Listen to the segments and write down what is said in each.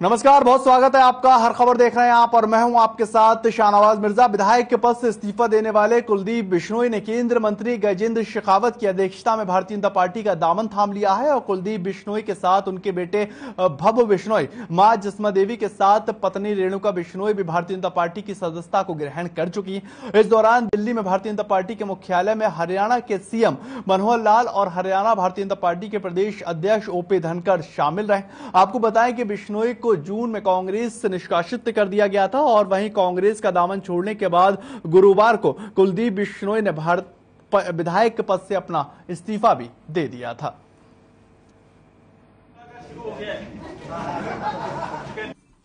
नमस्कार, बहुत स्वागत है आपका। हर खबर देख रहे हैं आप और मैं हूं आपके साथ शाहनवाज मिर्जा। विधायक के पद से इस्तीफा देने वाले कुलदीप बिश्नोई ने केंद्र मंत्री गजेंद्र शेखावत की अध्यक्षता में भारतीय जनता पार्टी का दामन थाम लिया है और कुलदीप बिश्नोई के साथ उनके बेटे भव बिश्नोई, मां जिस्मा देवी के साथ पत्नी रेणुका बिश्नोई भी भारतीय जनता पार्टी की सदस्यता को ग्रहण कर चुकी। इस दौरान दिल्ली में भारतीय जनता पार्टी के मुख्यालय में हरियाणा के सीएम मनोहर लाल और हरियाणा भारतीय जनता पार्टी के प्रदेश अध्यक्ष ओपी धनखड़ शामिल रहे। आपको बताएं कि बिश्नोई को जून में कांग्रेस से निष्कासित कर दिया गया था और वहीं कांग्रेस का दामन छोड़ने के बाद गुरुवार को कुलदीप बिश्नोई ने विधायक पद से अपना इस्तीफा भी दे दिया था।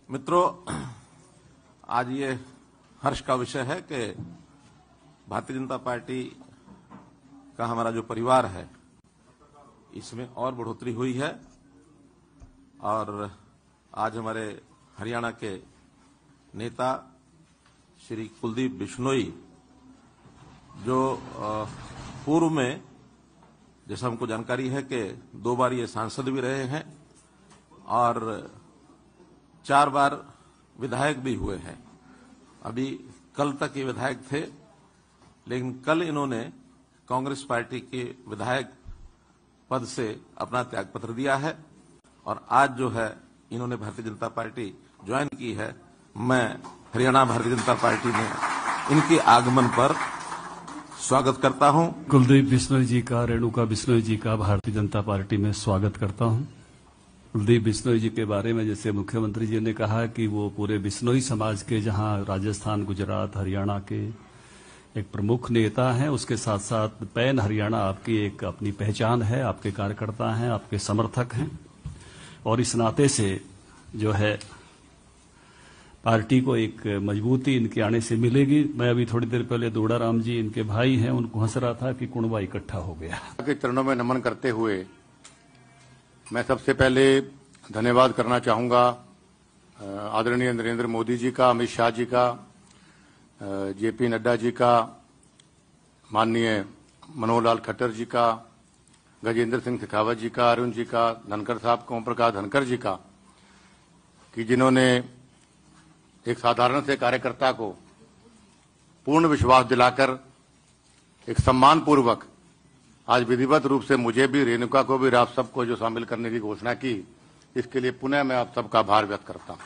मित्रों, आज ये हर्ष का विषय है कि भारतीय जनता पार्टी का हमारा जो परिवार है इसमें और बढ़ोतरी हुई है और आज हमारे हरियाणा के नेता श्री कुलदीप बिश्नोई, जो पूर्व में जैसा हमको जानकारी है कि 2 बार ये सांसद भी रहे हैं और 4 बार विधायक भी हुए हैं। अभी कल तक ये विधायक थे, लेकिन कल इन्होंने कांग्रेस पार्टी के विधायक पद से अपना त्यागपत्र दिया है और आज जो है इन्होंने भारतीय जनता पार्टी ज्वाइन की है। मैं हरियाणा भारतीय जनता पार्टी में इनके आगमन पर स्वागत करता हूं। कुलदीप बिश्नोई जी का, रेणुका बिश्नोई जी का भारतीय जनता पार्टी में स्वागत करता हूं। कुलदीप बिश्नोई जी के बारे में जैसे मुख्यमंत्री जी ने कहा कि वो पूरे बिश्नोई समाज के, जहां राजस्थान, गुजरात, हरियाणा के एक प्रमुख नेता हैं, उसके साथ साथ पैन हरियाणा आपकी एक अपनी पहचान है, आपके कार्यकर्ता हैं, आपके समर्थक हैं और इस नाते से जो है पार्टी को एक मजबूती इनके आने से मिलेगी। मैं अभी थोड़ी देर पहले दोड़ाराम जी, इनके भाई हैं, उनको हंस रहा था कि कुणबा इकट्ठा हो गया। के चरणों में नमन करते हुए मैं सबसे पहले धन्यवाद करना चाहूंगा आदरणीय नरेंद्र मोदी जी का, अमित शाह जी का, जेपी नड्डा जी का, माननीय मनोहर लाल खट्टर जी का, गजेंद्र सिंह शेखावत जी का, अरुण जी का, धनखड़ साहब ओम प्रकाश धनखड़ जी का, कि जिन्होंने एक साधारण से कार्यकर्ता को पूर्ण विश्वास दिलाकर एक सम्मान पूर्वक आज विधिवत रूप से मुझे भी, रेणुका को भी, आप सबको जो शामिल करने की घोषणा की, इसके लिए पुनः मैं आप सबका आभार व्यक्त करता हूं।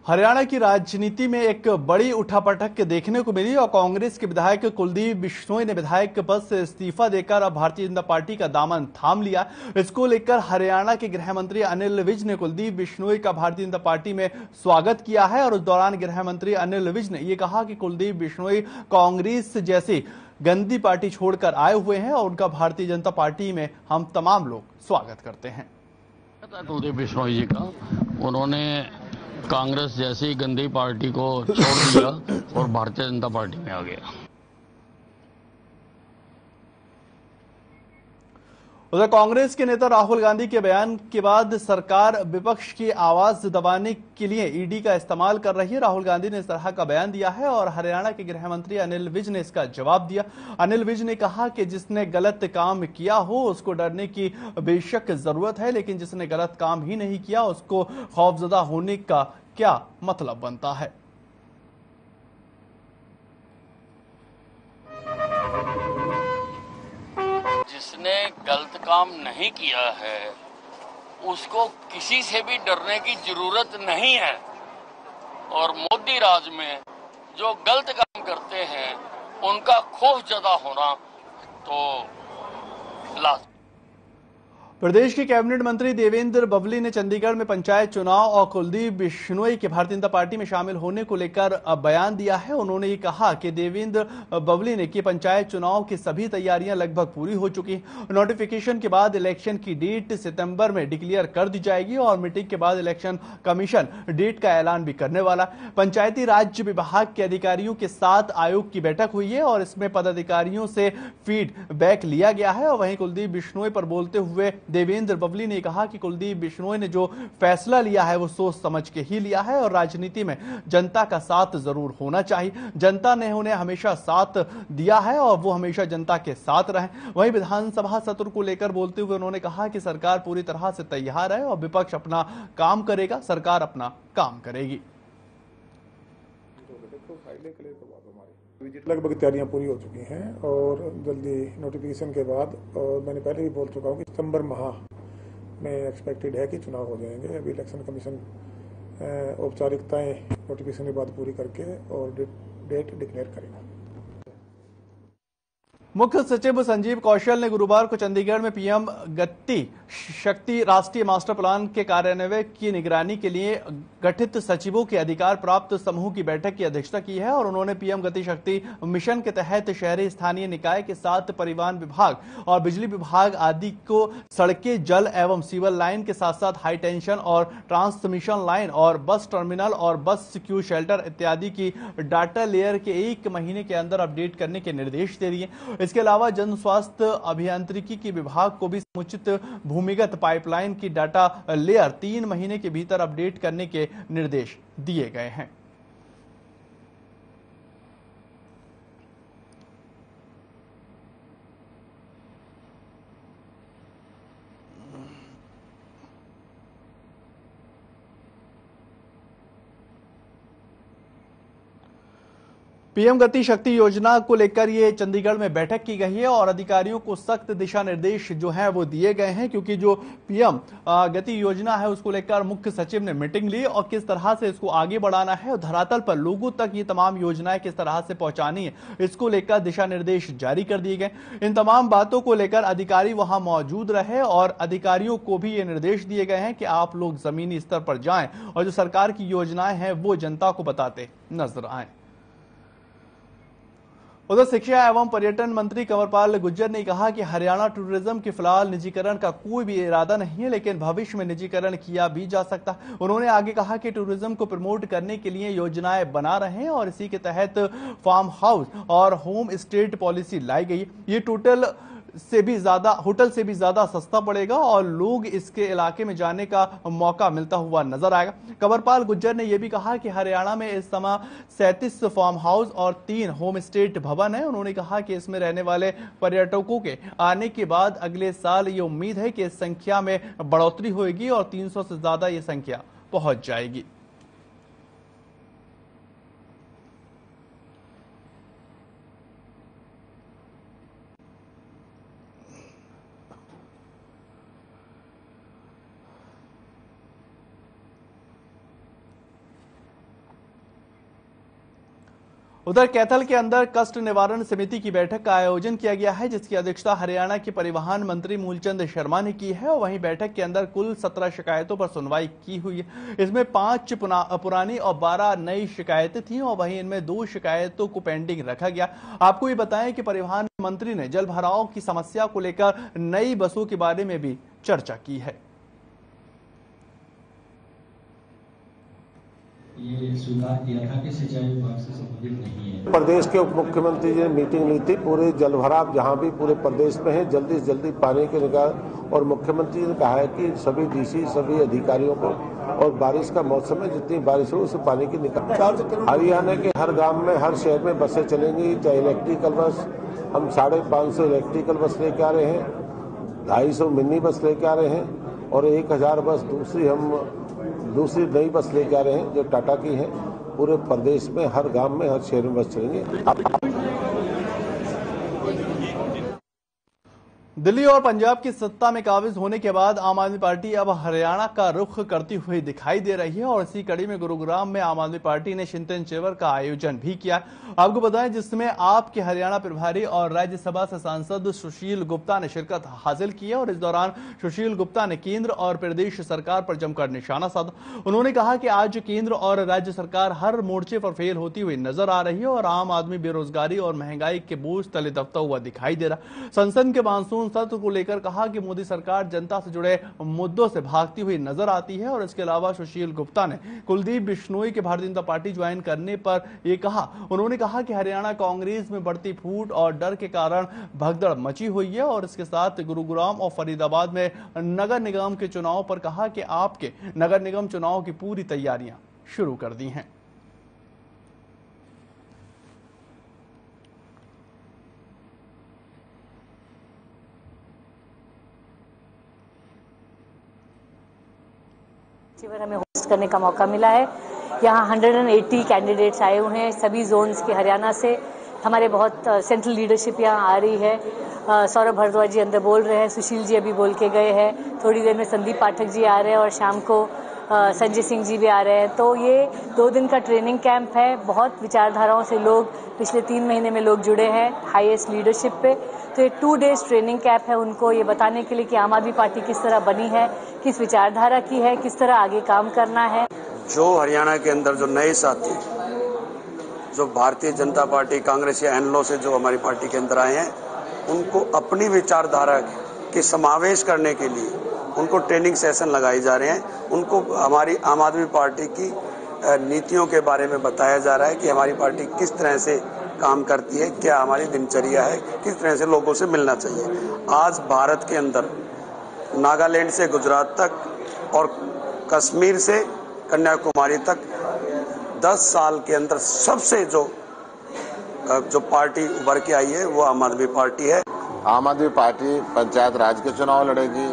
हरियाणा की राजनीति में एक बड़ी उठापटक देखने को मिली और कांग्रेस के विधायक कुलदीप बिश्नोई ने विधायक पद से इस्तीफा देकर अब भारतीय जनता पार्टी का दामन थाम लिया। इसको लेकर हरियाणा के गृह मंत्री अनिल विज ने कुलदीप बिश्नोई का भारतीय जनता पार्टी में स्वागत किया है और उस दौरान गृह मंत्री अनिल विज ने यह कहा कि कुलदीप बिश्नोई कांग्रेस जैसी गंदी पार्टी छोड़कर आए हुए हैं और उनका भारतीय जनता पार्टी में हम तमाम लोग स्वागत करते हैं। कुलदीप बिश्नोई जी का, उन्होंने कांग्रेस जैसी गंदी पार्टी को छोड़ दिया और भारतीय जनता पार्टी में आ गया। उधर कांग्रेस के नेता राहुल गांधी के बयान के बाद सरकार विपक्ष की आवाज दबाने के लिए ईडी का इस्तेमाल कर रही है। राहुल गांधी ने इस तरह का बयान दिया है और हरियाणा के गृह मंत्री अनिल विज ने इसका जवाब दिया। अनिल विज ने कहा कि जिसने गलत काम किया हो उसको डरने की बेशक जरूरत है, लेकिन जिसने गलत काम ही नहीं किया उसको खौफजदा होने का क्या मतलब बनता है। जिसने गलत काम नहीं किया है उसको किसी से भी डरने की जरूरत नहीं है और मोदी राज में जो गलत काम करते हैं उनका खौफ ज़्यादा होना तो लाजमी। प्रदेश के कैबिनेट मंत्री देवेंद्र बबली ने चंडीगढ़ में पंचायत चुनाव और कुलदीप बिश्नोई के भारतीय जनता पार्टी में शामिल होने को लेकर बयान दिया है। उन्होंने ये कहा कि देवेंद्र बबली ने कि पंचायत चुनाव की सभी तैयारियां लगभग पूरी हो चुकी। नोटिफिकेशन के बाद इलेक्शन की डेट सितंबर में डिक्लेयर कर दी जाएगी और मीटिंग के बाद इलेक्शन कमीशन डेट का ऐलान भी करने वाला। पंचायती राज विभाग के अधिकारियों के साथ आयोग की बैठक हुई है और इसमें पदाधिकारियों से फीडबैक लिया गया है और वहीं कुलदीप बिश्नोई पर बोलते हुए देवेंद्र बबली ने कहा कि कुलदीप बिश्नोई ने जो फैसला लिया है वो सोच समझ के ही लिया है और राजनीति में जनता का साथ जरूर होना चाहिए। जनता ने उन्हें हमेशा साथ दिया है और वो हमेशा जनता के साथ रहे। वहीं विधानसभा सत्र को लेकर बोलते हुए उन्होंने कहा कि सरकार पूरी तरह से तैयार है और विपक्ष अपना काम करेगा, सरकार अपना काम करेगी। लगभग तैयारियां पूरी हो चुकी हैं और जल्दी नोटिफिकेशन के बाद, और मैंने पहले भी बोल चुका हूं कि सितंबर माह में एक्सपेक्टेड है कि चुनाव हो जाएंगे। अभी इलेक्शन कमीशन औपचारिकताएं नोटिफिकेशन के बाद पूरी करके और डेट डिक्लेयर करेगा। मुख्य सचिव संजीव कौशल ने गुरुवार को चंडीगढ़ में पीएम गति शक्ति राष्ट्रीय मास्टर प्लान के कार्यान्वयन की निगरानी के लिए गठित सचिवों के अधिकार प्राप्त समूह की बैठक की अध्यक्षता की है और उन्होंने पीएम गति शक्ति मिशन के तहत शहरी स्थानीय निकाय के साथ परिवहन विभाग और बिजली विभाग आदि को सड़कें, जल एवं सीवर लाइन के साथ साथ हाई टेंशन और ट्रांसमिशन लाइन और बस टर्मिनल और बस क्यू शेल्टर इत्यादि की डाटा लेयर के 1 महीने के अंदर अपडेट करने के निर्देश दे दिए। इसके अलावा जन स्वास्थ्य अभियांत्रिकी के विभाग को भी समुचित भूमिगत पाइपलाइन की डाटा लेयर 3 महीने के भीतर अपडेट करने के निर्देश दिए गए हैं। पीएम गति शक्ति योजना को लेकर ये चंडीगढ़ में बैठक की गई है और अधिकारियों को सख्त दिशा निर्देश जो है वो दिए गए हैं, क्योंकि जो पीएम गति योजना है उसको लेकर मुख्य सचिव ने मीटिंग ली और किस तरह से इसको आगे बढ़ाना है और धरातल पर लोगों तक ये तमाम योजनाएं किस तरह से पहुंचानी है, इसको लेकर दिशा निर्देश जारी कर दिए गए। इन तमाम बातों को लेकर अधिकारी वहां मौजूद रहे और अधिकारियों को भी ये निर्देश दिए गए हैं कि आप लोग जमीनी स्तर पर जाएं और जो सरकार की योजनाएं हैं वो जनता को बताते नजर आए। उधर शिक्षा एवं पर्यटन मंत्री कंवरपाल गुर्जर ने कहा कि हरियाणा टूरिज्म के फिलहाल निजीकरण का कोई भी इरादा नहीं है, लेकिन भविष्य में निजीकरण किया भी जा सकता। उन्होंने आगे कहा कि टूरिज्म को प्रमोट करने के लिए योजनाएं बना रहे हैं और इसी के तहत फार्म हाउस और होम स्टे पॉलिसी लाई गई। ये होटल से भी ज्यादा सस्ता पड़ेगा और लोग इसके इलाके में जाने का मौका मिलता हुआ नजर आएगा। कंवरपाल गुर्जर ने यह भी कहा कि हरियाणा में इस समय 37 फार्म हाउस और 3 होम स्टे भवन है। उन्होंने कहा कि इसमें रहने वाले पर्यटकों के आने के बाद अगले साल ये उम्मीद है कि इस संख्या में बढ़ोतरी होगी और 300 से ज्यादा ये संख्या पहुंच जाएगी। उधर कैथल के अंदर कष्ट निवारण समिति की बैठक का आयोजन किया गया है, जिसकी अध्यक्षता हरियाणा के परिवहन मंत्री मूलचंद शर्मा ने की है और वहीं बैठक के अंदर कुल 17 शिकायतों पर सुनवाई की हुई है। इसमें 5 पुरानी और 12 नई शिकायतें थीं और वहीं इनमें 2 शिकायतों को पेंडिंग रखा गया। आपको ये बताएं कि परिवहन मंत्री ने जल भराव की समस्या को लेकर नई बसों के बारे में भी चर्चा की है। ये स्वीकार किया था कि सिंचाई विभाग से संबंधित नहीं है। प्रदेश के उप मुख्यमंत्री जी ने मीटिंग ली थी, पूरे जल भराव जहाँ भी पूरे प्रदेश में है जल्दी से जल्दी पानी के निकाल, और मुख्यमंत्री ने कहा है कि सभी डीसी सभी अधिकारियों को और बारिश का मौसम में जितनी बारिश हो उससे पानी की निकाल। हरियाणा के हर गांव में हर शहर में बसें चलेंगी, चाहे इलेक्ट्रिकल बस, हम 550 इलेक्ट्रिकल बस लेके आ रहे हैं, 250 मिनी बस लेके आ रहे हैं और 1000 बस दूसरी नई बस लेके आ रहे हैं जो टाटा की है। पूरे प्रदेश में हर गांव में हर शहर में बस चलेंगे। दिल्ली और पंजाब की सत्ता में काबिज होने के बाद आम आदमी पार्टी अब हरियाणा का रुख करती हुई दिखाई दे रही है और इसी कड़ी में गुरुग्राम में आम आदमी पार्टी ने चिंतन शिविर का आयोजन भी किया। आपको बताएं जिसमें आपके हरियाणा प्रभारी और राज्यसभा से सांसद सुशील गुप्ता ने शिरकत हासिल की है और इस दौरान सुशील गुप्ता ने केंद्र और प्रदेश सरकार पर जमकर निशाना साधा। उन्होंने कहा कि आज केंद्र और राज्य सरकार हर मोर्चे पर फेल होती हुई नजर आ रही है और आम आदमी बेरोजगारी और महंगाई के बोझ तले दबता हुआ दिखाई दे रहा। संसद के मानसून सत्र को लेकर कहा कि मोदी सरकार जनता से जुड़े मुद्दों से भागती हुई नजर आती है। और इसके अलावा सुशील गुप्ता ने कुलदीप बिश्नोई के भारतीय जनता पार्टी ज्वाइन करने पर यह कहा। उन्होंने कहा कि हरियाणा कांग्रेस में बढ़ती फूट और डर के कारण भगदड़ मची हुई है। और इसके साथ गुरुग्राम और फरीदाबाद में नगर निगम के चुनाव पर कहा कि आपके नगर निगम चुनाव की पूरी तैयारियां शुरू कर दी हैं। हमें होस्ट करने का मौका मिला है। यहाँ 180 कैंडिडेट्स आए हुए हैं सभी जोन्स के हरियाणा से। हमारे बहुत सेंट्रल लीडरशिप यहाँ आ रही है। सौरभ भारद्वाज जी अंदर बोल रहे हैं, सुशील जी अभी बोल के गए हैं, थोड़ी देर में संदीप पाठक जी आ रहे हैं और शाम को संजय सिंह जी भी आ रहे हैं। तो ये 2 दिन का ट्रेनिंग कैंप है। बहुत विचारधाराओं से लोग पिछले 3 महीने में लोग जुड़े हैं हाईएस्ट लीडरशिप पे। तो ये 2 डेज ट्रेनिंग कैंप है उनको ये बताने के लिए कि आम आदमी पार्टी किस तरह बनी है, किस विचारधारा की है, किस तरह आगे काम करना है। जो हरियाणा के अंदर जो नए साथी जो भारतीय जनता पार्टी, कांग्रेस या एनलो से जो हमारी पार्टी के अंदर आए हैं, उनको अपनी विचारधारा के समावेश करने के लिए उनको ट्रेनिंग सेशन लगाए जा रहे हैं। उनको हमारी आम आदमी पार्टी की नीतियों के बारे में बताया जा रहा है कि हमारी पार्टी किस तरह से काम करती है, क्या हमारी दिनचर्या है, किस तरह से लोगों से मिलना चाहिए। आज भारत के अंदर नागालैंड से गुजरात तक और कश्मीर से कन्याकुमारी तक 10 साल के अंदर सबसे जो पार्टी उभर के आई है वो आम आदमी पार्टी है। आम आदमी पार्टी पंचायत राज के चुनाव लड़ेगी,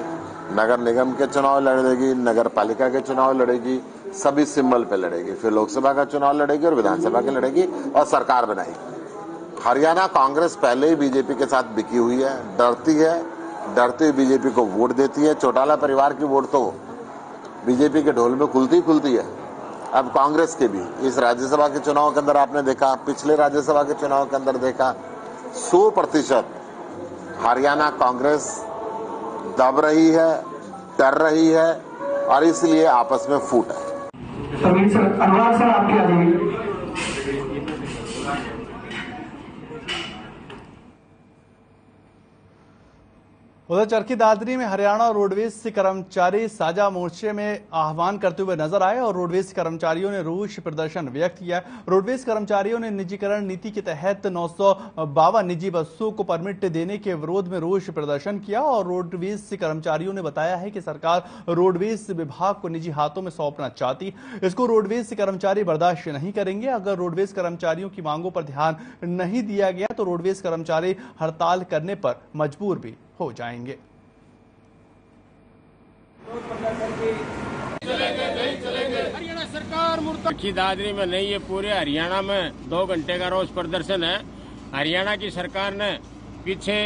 नगर निगम के चुनाव लड़ेगी, नगर पालिका के चुनाव लड़ेगी, सभी सिंबल पे लड़ेगी, फिर लोकसभा का चुनाव लड़ेगी और विधानसभा के लड़ेगी और सरकार बनाएगी। हरियाणा कांग्रेस पहले ही बीजेपी के साथ बिकी हुई है, डरती हुई बीजेपी को वोट देती है। चौटाला परिवार की वोट तो बीजेपी के ढोल में खुलती है। अब कांग्रेस के भी इस राज्यसभा के चुनाव के अंदर आपने देखा, पिछले राज्यसभा के चुनाव के अंदर देखा, 100% हरियाणा कांग्रेस दब रही है, डर रही है और इसलिए आपस में फूट है। अनुराग सर आपकी आ जाएगी। उधर चरखी दादरी में हरियाणा रोडवेज से कर्मचारी साझा मोर्चे में आह्वान करते हुए नजर आए और रोडवेज कर्मचारियों ने रोष प्रदर्शन व्यक्त किया। रोडवेज कर्मचारियों ने निजीकरण नीति के तहत 952 निजी बसों को परमिट देने के विरोध में रोष प्रदर्शन किया और रोडवेज कर्मचारियों ने बताया है कि सरकार रोडवेज विभाग को निजी हाथों में सौंपना चाहती। इसको रोडवेज कर्मचारी बर्दाश्त नहीं करेंगे। अगर रोडवेज कर्मचारियों की मांगों पर ध्यान नहीं दिया गया तो रोडवेज कर्मचारी हड़ताल करने पर मजबूर भी हो जाएंगे। हरियाणा सरकार चरखी दादरी में नहीं, ये पूरे हरियाणा में 2 घंटे का रोष प्रदर्शन है। हरियाणा की सरकार ने पीछे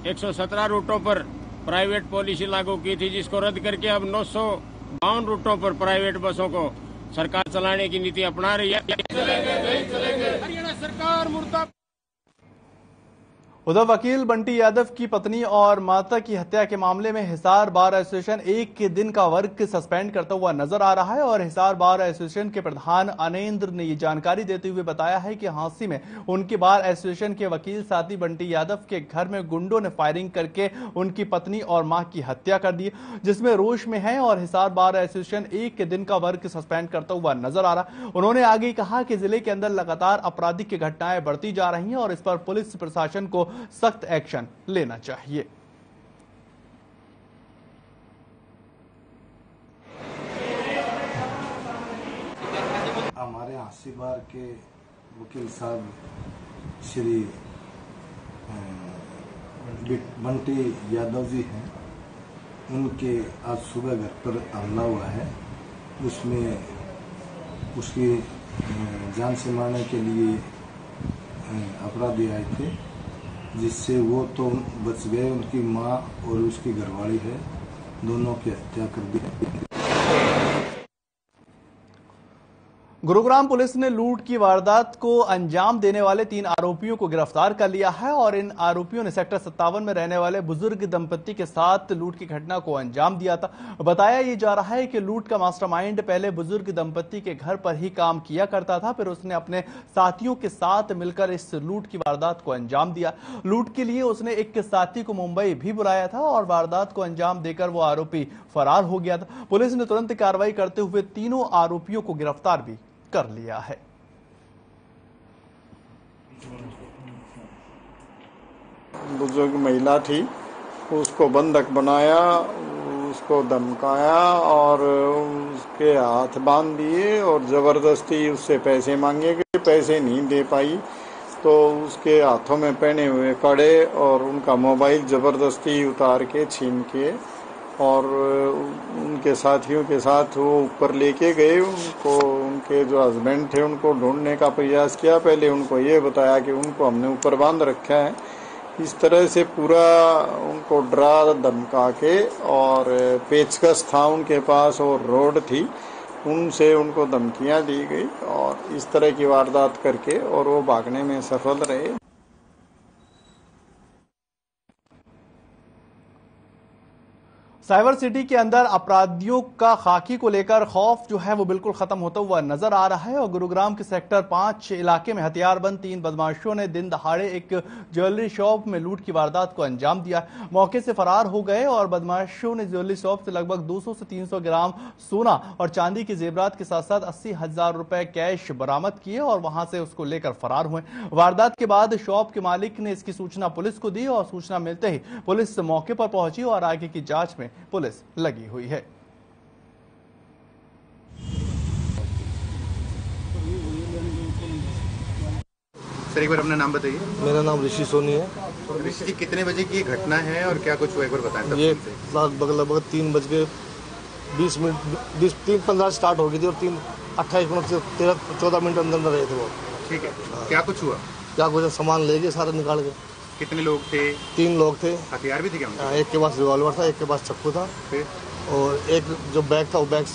117 रूटों पर प्राइवेट पॉलिसी लागू की थी, जिसको रद्द करके अब 952 रूटों पर प्राइवेट बसों को सरकार चलाने की नीति अपना रही है। हरियाणा सरकार मुर्दाबाद। उधर वकील बंटी यादव की पत्नी और माता की हत्या के मामले में हिसार बार एसोसिएशन 1 दिन का वर्क सस्पेंड करता हुआ नजर आ रहा है और हिसार बार एसोसिएशन के प्रधान अनेंद्र ने ये जानकारी देते हुए बताया है कि हांसी में उनके बार एसोसिएशन के वकील साथी बंटी यादव के घर में गुंडों ने फायरिंग करके उनकी पत्नी और मां की हत्या कर दी, जिसमें रोष में है और हिसार बार एसोसिएशन 1 दिन का वर्क सस्पेंड करता हुआ नजर आ रहा। उन्होंने आगे कहा कि जिले के अंदर लगातार आपराधिक की घटनाएं बढ़ती जा रही हैं और इस पर पुलिस प्रशासन को सख्त एक्शन लेना चाहिए। हमारे हांसी बार के वकील साहब श्री बंटी यादव जी हैं, उनके आज सुबह घर पर हमला हुआ है। उसमें उसकी जान से मारने के लिए अपराधी आए थे, जिससे वो तो बच गए, उनकी मां और उसकी घरवाली है, दोनों की हत्या कर दी। गुरुग्राम पुलिस ने लूट की वारदात को अंजाम देने वाले 3 आरोपियों को गिरफ्तार कर लिया है और इन आरोपियों ने सेक्टर 57 में रहने वाले बुजुर्ग दंपति के साथ लूट की घटना को अंजाम दिया था। बताया ये जा रहा है कि लूट का मास्टरमाइंड पहले बुजुर्ग दंपति के घर पर ही काम किया करता था, फिर उसने अपने साथियों के साथ मिलकर इस लूट की वारदात को अंजाम दिया। लूट के लिए उसने एक साथी को मुंबई भी बुलाया था और वारदात को अंजाम देकर वो आरोपी फरार हो गया था। पुलिस ने तुरंत कार्रवाई करते हुए तीनों आरोपियों को गिरफ्तार भी कर लिया है। बुजुर्ग महिला थी, उसको बंधक बनाया, उसको धमकाया और उसके हाथ बांध दिए और जबरदस्ती उससे पैसे मांगे गए। पैसे नहीं दे पाई तो उसके हाथों में पहने हुए कड़े और उनका मोबाइल जबरदस्ती उतार के छीन के और उनके साथियों के साथ वो ऊपर लेके गए। उनको उनके जो हस्बैंड थे उनको ढूंढने का प्रयास किया। पहले उनको ये बताया कि उनको हमने ऊपर बांध रखा है। इस तरह से पूरा उनको डरा धमका के और पेचकस था उनके पास और रोड थी, उनसे उनको धमकियां दी गई और इस तरह की वारदात करके और वो भागने में सफल रहे। साइबर सिटी के अंदर अपराधियों का खाकी को लेकर खौफ जो है वो बिल्कुल खत्म होता हुआ नजर आ रहा है और गुरुग्राम के सेक्टर 5 इलाके में हथियारबंद 3 बदमाशों ने दिन दहाड़े एक ज्वेलरी शॉप में लूट की वारदात को अंजाम दिया। मौके से फरार हो गए और बदमाशों ने ज्वेलरी शॉप से लगभग 200 से 300 ग्राम सोना और चांदी के जेवरात के साथ साथ 80,000 रुपए कैश बरामद किए और वहां से उसको लेकर फरार हुए। वारदात के बाद शॉप के मालिक ने इसकी सूचना पुलिस को दी और सूचना मिलते ही पुलिस मौके पर पहुंची और आगे की जांच में पुलिस लगी हुई है। सर एक बार अपना नाम बताइए। मेरा नाम ऋषि सोनी है। ऋषि जी, कितने बजे की घटना है और क्या कुछ हुआ एक बार बताएं। ये लगभग 3:20 मिनट 3:15 स्टार्ट हो गई थी और 3:28 मिनट से 13-14 मिनट अंदर रहे थे वो। ठीक है, क्या कुछ हुआ? क्या कुछ सामान ले गए सारा निकाल के। कितने लोग थे? 3 लोग थे। हथियार भी थे क्या उनके? एक के पास रिवॉल्वर था, एक के पास चाकू था और एक जो बैग था वो बैग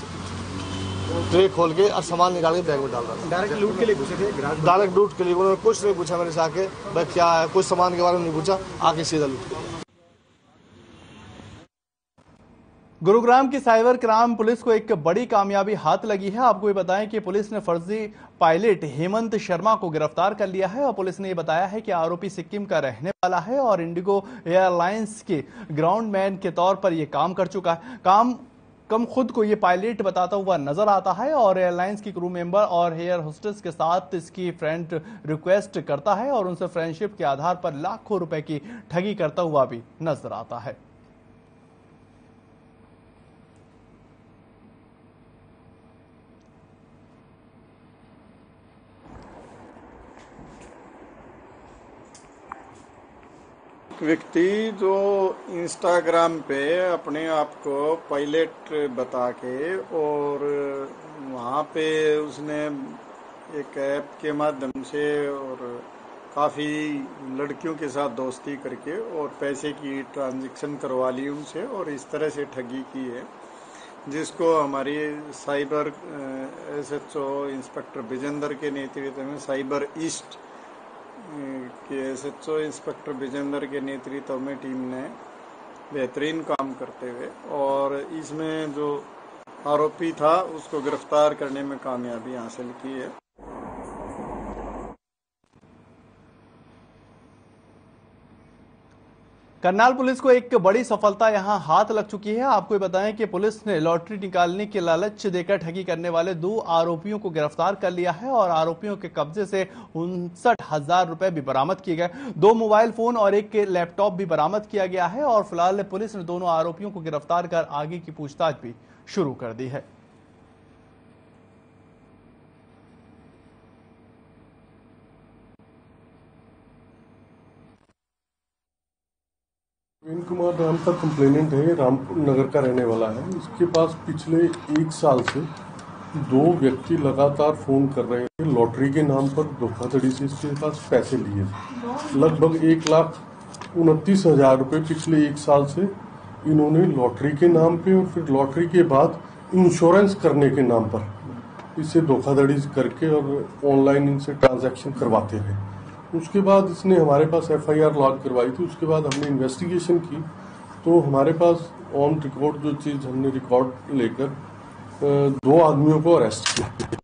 ट्रे खोल के और सामान निकाल के बैग में डाल रहा था। डायरेक्ट लूट के लिए घुसे थे? डायरेक्ट लूट के लिए। उन्होंने कुछ नहीं पूछा मेरे से आके, भाई क्या है, कुछ सामान के बारे में नहीं पूछा, आके सीधा लूट किया। गुरुग्राम की साइबर क्राइम पुलिस को एक बड़ी कामयाबी हाथ लगी है। आपको ये बताएं कि पुलिस ने फर्जी पायलट हेमंत शर्मा को गिरफ्तार कर लिया है और पुलिस ने ये बताया है कि आरोपी सिक्किम का रहने वाला है और इंडिगो एयरलाइंस के ग्राउंड मैन के तौर पर यह काम कर चुका है। कम खुद को ये पायलट बताता हुआ नजर आता है और एयरलाइंस की क्रू मेंबर और एयर होस्टेस के साथ इसकी फ्रेंड रिक्वेस्ट करता है और उनसे फ्रेंडशिप के आधार पर लाखों रुपए की ठगी करता हुआ भी नजर आता है। व्यक्ति जो इंस्टाग्राम पे अपने आप को पायलट बता के और वहाँ पे उसने एक ऐप के माध्यम से और काफ़ी लड़कियों के साथ दोस्ती करके और पैसे की ट्रांजैक्शन करवा ली उनसे और इस तरह से ठगी की है, जिसको हमारी साइबर SHO इंस्पेक्टर विजेंद्र के नेतृत्व में साइबर ईस्ट के SHO इंस्पेक्टर विजेंद्र के नेतृत्व में टीम ने बेहतरीन काम करते हुए और इसमें जो आरोपी था उसको गिरफ्तार करने में कामयाबी हासिल की है। करनाल पुलिस को एक बड़ी सफलता यहां हाथ लग चुकी है। आपको ये बताएं कि पुलिस ने लॉटरी निकालने के लालच देकर ठगी करने वाले 2 आरोपियों को गिरफ्तार कर लिया है और आरोपियों के कब्जे से 59,000 रुपए भी बरामद किए गए। 2 मोबाइल फोन और एक लैपटॉप भी बरामद किया गया है और फिलहाल पुलिस ने दोनों आरोपियों को गिरफ्तार कर आगे की पूछताछ भी शुरू कर दी है। प्रवीण कुमार नाम का कंप्लेनेंट है, रामपुर नगर का रहने वाला है। इसके पास पिछले 1 साल से 2 व्यक्ति लगातार फोन कर रहे थे, लॉटरी के नाम पर धोखाधड़ी से इसके पास पैसे लिए थे। लगभग 1,29,000 रुपये पिछले 1 साल से इन्होंने लॉटरी के नाम पे और फिर लॉटरी के बाद इंश्योरेंस करने के नाम पर इससे धोखाधड़ी करके और ऑनलाइन इनसे ट्रांजैक्शन करवाते रहे। उसके बाद इसने हमारे पास FIR लॉग करवाई थी। उसके बाद हमने इन्वेस्टिगेशन की तो हमारे पास ऑन रिकॉर्ड जो चीज हमने रिकॉर्ड लेकर 2 आदमियों को अरेस्ट किया।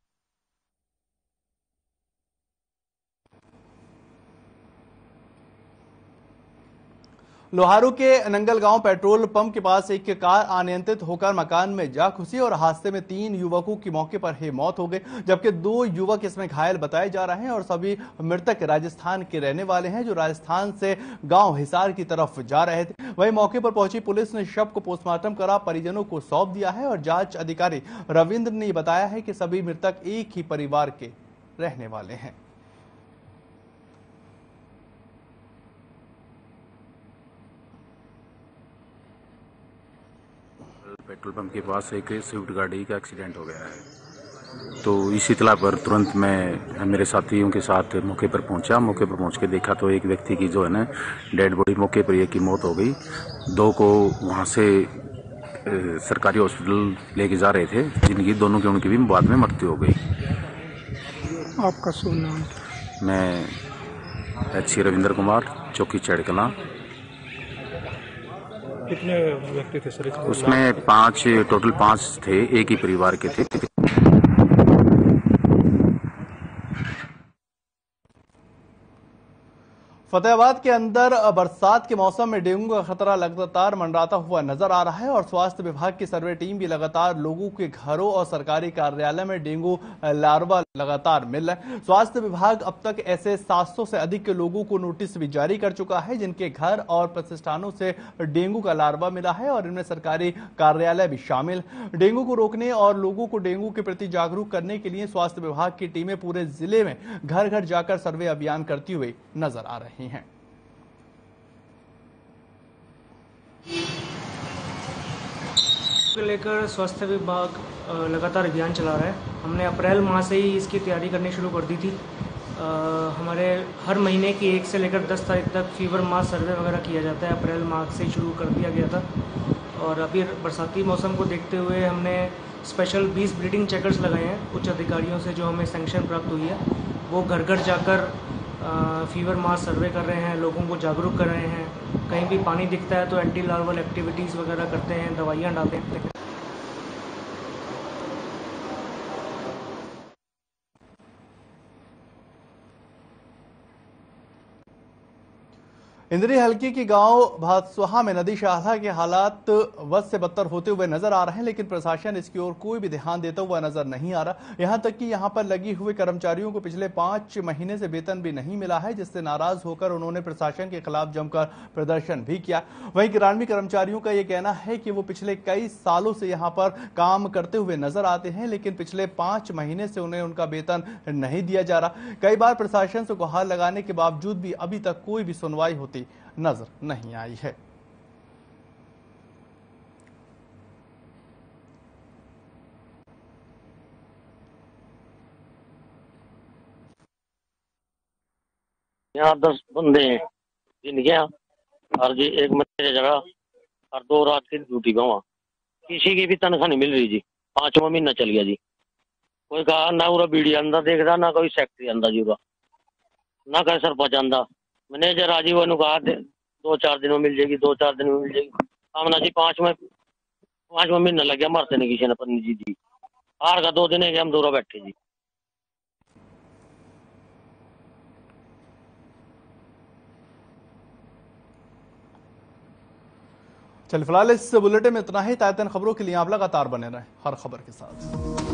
लोहारू के नंगल गांव पेट्रोल पंप के पास एक कार अनियंत्रित होकर मकान में जा घुसी और हादसे में 3 युवकों की मौके पर ही मौत हो गई, जबकि 2 युवक इसमें घायल बताए जा रहे हैं और सभी मृतक राजस्थान के रहने वाले हैं जो राजस्थान से गांव हिसार की तरफ जा रहे थे। वहीं मौके पर पहुंची पुलिस ने शव को पोस्टमार्टम करा परिजनों को सौंप दिया है और जांच अधिकारी रविंद्र ने बताया है कि सभी मृतक एक ही परिवार के रहने वाले हैं। पेट्रोल पंप के पास एक स्विफ्ट गाड़ी का एक्सीडेंट हो गया है, तो इसी इत्तला पर तुरंत मैं मेरे साथियों के साथ मौके पर पहुंचा। मौके पर पहुंच के देखा तो एक व्यक्ति की जो है ना डेड बॉडी मौके पर एक की मौत हो गई। 2 को वहां से सरकारी हॉस्पिटल लेके जा रहे थे, जिनकी दोनों की उनकी भी बाद में मृत्यु हो गई। आपका शुभ नाम? मैं HC रविंद्र कुमार, चौकी चढ़कला। कितने व्यक्ति थे सर? उसमें टोटल 5 थे, एक ही परिवार के थे। फतेहाबाद के अंदर बरसात के मौसम में डेंगू का खतरा लगातार मंडराता हुआ नजर आ रहा है और स्वास्थ्य विभाग की सर्वे टीम भी लगातार लोगों के घरों और सरकारी कार्यालय में डेंगू लार्वा लगातार मिल रहा है। स्वास्थ्य विभाग अब तक ऐसे 700 से अधिक लोगों को नोटिस भी जारी कर चुका है जिनके घर और प्रतिष्ठानों से डेंगू का लार्वा मिला है और इनमें सरकारी कार्यालय भी शामिल। डेंगू को रोकने और लोगों को डेंगू के प्रति जागरूक करने के लिए स्वास्थ्य विभाग की टीमें पूरे जिले में घर घर जाकर सर्वे अभियान करती हुई नजर आ रही हैं। लेकर स्वास्थ्य विभाग लगातार अभियान चला रहा है। हमने अप्रैल माह से ही इसकी तैयारी करनी शुरू कर दी थी। हमारे हर महीने की 1 से लेकर 10 तारीख तक फीवर मास सर्वे वगैरह किया जाता है। अप्रैल माह से शुरू कर दिया गया था और अभी बरसाती मौसम को देखते हुए हमने स्पेशल 20 ब्रीडिंग चेकर्स लगाए हैं उच्च अधिकारियों से जो हमें सैंक्शन प्राप्त हुई है। वो घर घर जाकर फीवर मास सर्वे कर रहे हैं, लोगों को जागरूक कर रहे हैं। कहीं भी पानी दिखता है तो एंटी लार्वल एक्टिविटीज़ वगैरह करते हैं, दवाइयाँ डालते हैं। इंद्री हल्की की गांव भातसुहा में नदी शाखा के हालात बद से बदतर होते हुए नजर आ रहे हैं, लेकिन प्रशासन इसकी ओर कोई भी ध्यान देता हुआ नजर नहीं आ रहा। यहां तक कि यहां पर लगी हुए कर्मचारियों को पिछले 5 महीने से वेतन भी नहीं मिला है, जिससे नाराज होकर उन्होंने प्रशासन के खिलाफ जमकर प्रदर्शन भी किया। वहीं ग्रामीण कर्मचारियों का यह कहना है कि वो पिछले कई सालों से यहां पर काम करते हुए नजर आते हैं, लेकिन पिछले 5 महीने से उन्हें उनका वेतन नहीं दिया जा रहा। कई बार प्रशासन से गुहार लगाने के बावजूद भी अभी तक कोई भी सुनवाई होती नजर नहीं आई है। यहाँ 10 बंदे हैं जिनके यहाँ और जी एक महीने जगह और 2 रात की ड्यूटी पे वहाँ किसी की भी तनख्वाह नहीं मिल रही जी। 5वां महीना चल गया जी। कोई कहा ना पूरा बीडी आंदा देख रहा, ना कोई सेक्रेटरी आंदा जी, ना कहीं सरपंच आंदा। मैनेजर राजीव ने कहा 2-4 दिन में मिल जाएगी, 2-4 दिन में मिल जाएगी। हमने जी 5वां महीना लग गया मरते नहीं किसी ने पत्नी जी। हार का 2 दिन है कि हम दूर बैठे जी। चलिए फिलहाल इस बुलेटिन में इतना ही। ताज़ा खबरों के लिए आप लगातार बने रहें हर खबर के साथ।